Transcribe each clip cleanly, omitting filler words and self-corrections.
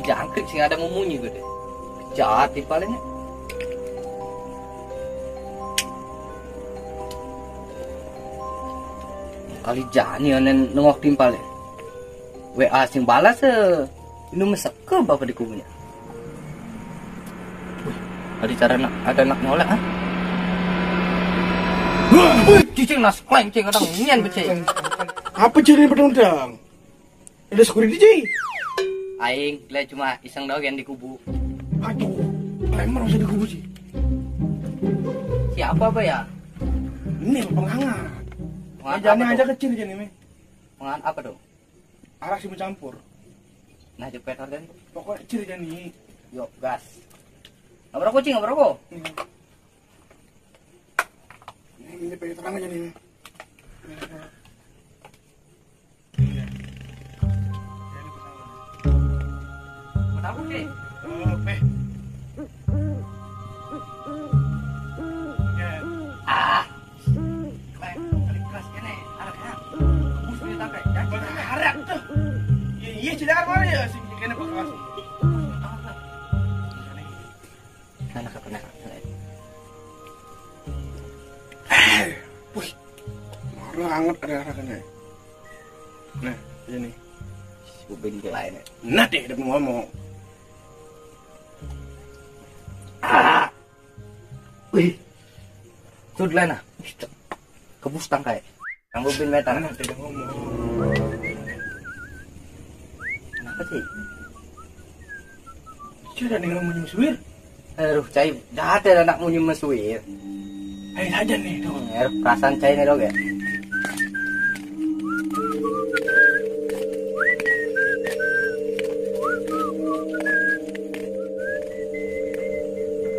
jangkrik sih ada ngumunyi gue deh. Jahat di palingnya. Kali jani anen nengok timpal ya. WA sing balas ini mesek ke bapak di kubunya. Ada cara ada anak nyolek ah. Wih, cicing nas klencing kadang nyen becing. Apa jadi pedang? Ada security Ji. Aing, le cuma iseng doang di kubu. Aduh, lemar masih di kubu Ji. Siapa apa ya? Ini penghangat. Penghangat Jangan apa aja tuh? kecil jadi nih. Penghangat apa dong? Arah sih mencampur. Nah cepet hargan. Pokoknya kecil jadi nih. Yuk gas. Nggak berapa kucing, nggak berapa? Ini pengen terang aja nih. Kenapa sih? Oke. Ah, kali keras kene, harapnya bus ini tak kayak Harap tuh. Iya, tidak apa ya sih kena bakal. anak apa nak? Wih, marah hangat ada arahnya. Nah, ini. Ubin ke lain. Nah deh, udah ngomong. Wih, sudah lah, kebus tangkai. Kang Ubin metan. Nah, tidak ngomong. Kenapa sih? Sudah nih ngomong nyuswir. Aduh, cai, jahat ya anakmu nyemesuir. Ayo aja nih dong. Perasaan cai nih dong ya.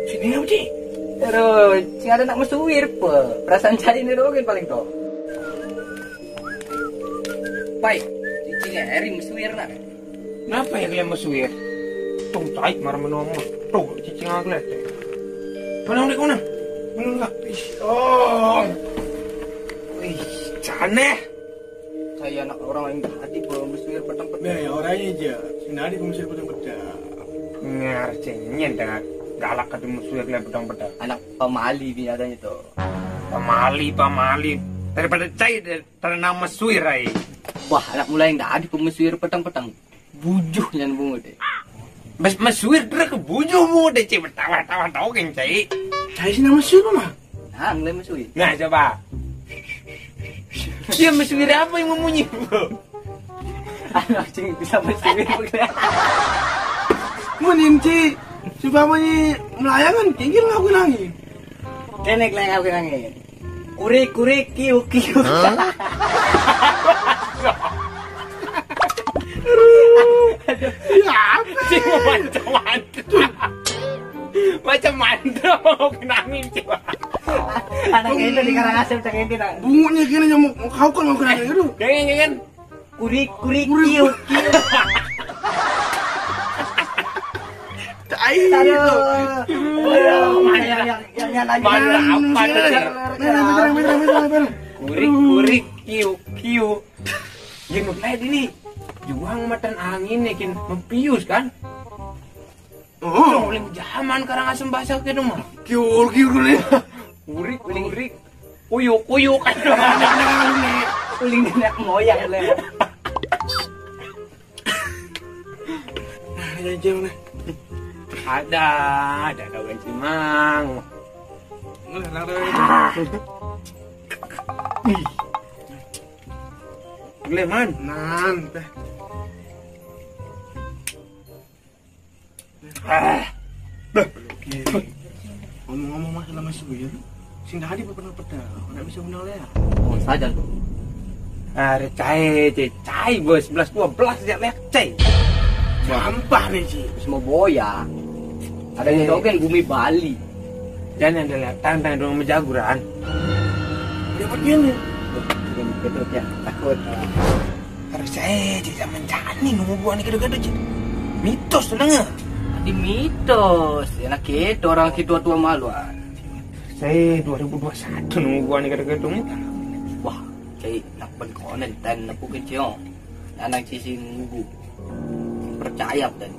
Sini apa sih? Aduh, sing ada anak mesuir pe. Perasaan cai nih dong paling toh. Pai, cicing eri mesuir nak. Kenapa ya kalian meswir? Tuh, caik marah menomor. Tuh, cicing aku lihat. Mana udah mana? Mana enggak? Oh. Wih, caneh. Saya anak orang yang tadi belum mesuir petang-petang. Nah, ya orangnya aja. Sini ada komisir pedang-pedang. Ngarcengnya dah galak ke meswir lihat pedang-pedang. Anak pemali biadanya tuh. Pamali. Daripada cair terkenal meswir ay. Wah, anak mulai yang tadi pemesuir petang-petang. Bujuhnya bunga deh. Mas meswir dia kebujuh mu deh cik bertawa-tawa tau kan cai. Saya sih nama sih mah. Nah, mulai mesuir. Nah coba. Dia meswir apa yang memunyi? Anak cing bisa mesuir begitu. Meninci. Coba mani melayangan tinggal ngakuin angin. Kenek lah yang aku nangin. Kurik kiu. Ya apa? Cik macam mantra mau kenangin coba. Anak itu di Karangasem cak itu nak. Bungunya kena nyamuk kau kan ngakuin angin itu. Jangan. Kurik kiu. Aduh. Aduh, yang lagi. Mana apa Merah. Kurik kiu. Yang lain ini juang matan angin nih kin mempius kan? Oh, Boleh zaman Karangasem bahasa ke rumah. kiul nih. Kurik. Kuyu kan. Uling nenek moyang le. Nah, jauh nih. Ada daun cimang. Leman. Nan, teh. Ngomong-ngomong masalah mesuir, sing tadi pedang-pedang, nggak bisa benar ya. Oh, saja tuh. Ada cai bos 11-12 ya lihat cai. Sampah nih sih. Semua boya. Ada yang dogen bumi Bali. Dan ada lihat tantang dong menjaguran. Dapat gini. Betul ya, takut. Harus cai zaman jani nunggu gua nih gede-gede cai. Mitos nengah. Di mitos, enak itu orang tua malu. Saya 2021 nunggu gua nih gede-gede Wah, kayak nak penkonen dan nak bukan ciong. Anak sisi nunggu. Percaya tadi.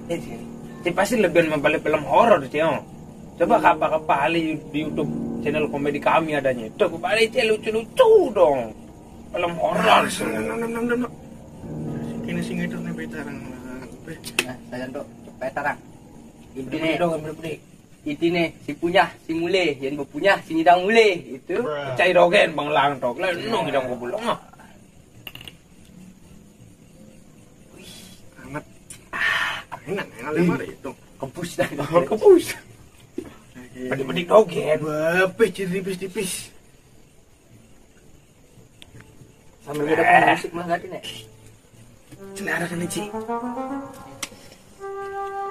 Ini pasti lebih membalik film horor sih, oh. Coba kapa di YouTube channel komedi kami adanya. Itu kembali lucu-lucu dong. Film horor. Ini sing itu nih betarang. Nah, saya tuh petarang. Ini dong, beli. Itu nih si punya si mule, yang punya si nyidang mule itu. Cai dogen bang lang tok. Lah nong hidang ko bulong ah. Amat. Enak lemar itu. Kebus dah. Kebus. Pedik dogen. Bape tipis-tipis. Sambil ada musik mah gak nih. Selera kan Ci.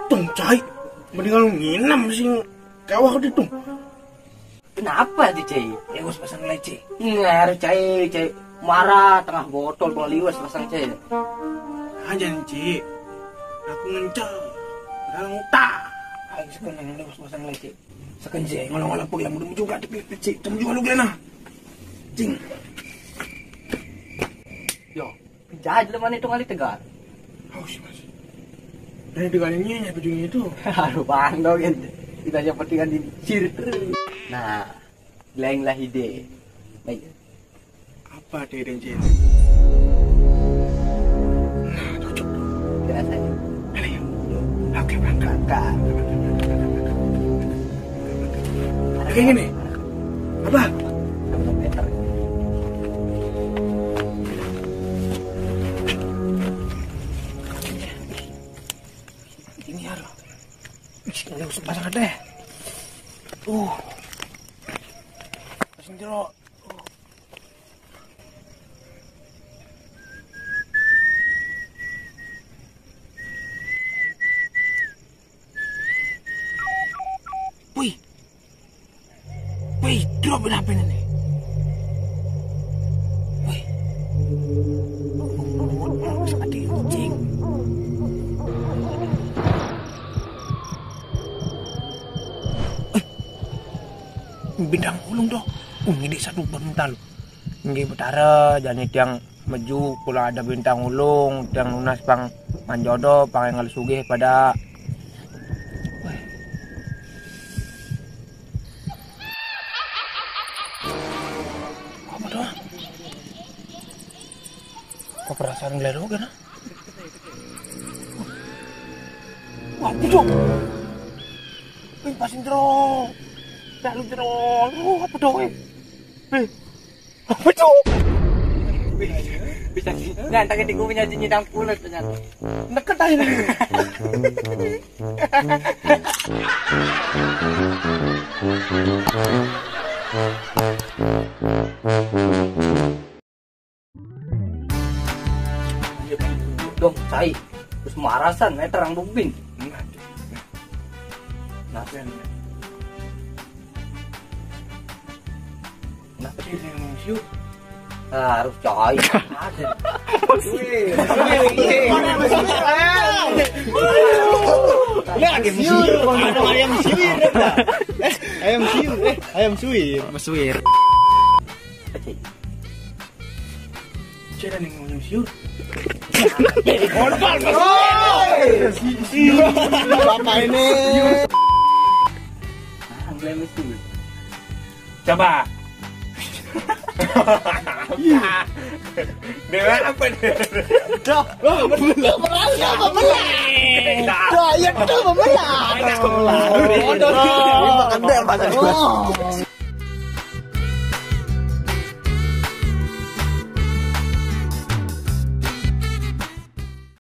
Tung cai. Mendingan lu nginam sing kawah di tung. Kenapa di Cai? Liwas pasang leci. Ngar Cai marah tengah botol kalau liwas pasang Cai. Aja Ci. Aku ngencel. Padahal nguta. Ayo sekarang liwas pasang leci. Sekenje ngolong-ngolong pulang mudah juga di leci. Temu juga lu Glena. Cing. Yo, jahat lu mana itu kali tegar. Haus Mas. Dari digalinya ya ujungnya itu. Aduh bang dong kita aja pentingan di cir. Nah, Gleng lah ide. Baik. Apa deh dan Cin? Nah, cocok. Tidak saya. Ayo. Oke, berangkat. Kakak. Kayak gini. Apa? Meter. Ini harus. Ini usah pasang deh. Pasang jeruk. Wih, drop apa ini? Wih. Ada kucing. Bintang ulung doh. Ini satu bental. Ini betara jadi yang maju pula ada bintang ulung, yang lunas pang manjodo, pang yang sugih pada apa doh? Kok perasaan geledo kan? Wah, itu. Pasin terus. Lalu terus, apa dong? Apa tuh? Bisa nggak tak ketika punya nyidang pulut ternyata. Deket aja nih. Dong, Cai. Terus marasan, terang bubin. Nah, Kenapa dia yang manusia? harus Cai. Ayam suwir. Mesuwir. Cera nih manusia. Apa ini? Coba. Dengan apa nih? Dah, ya betul benar.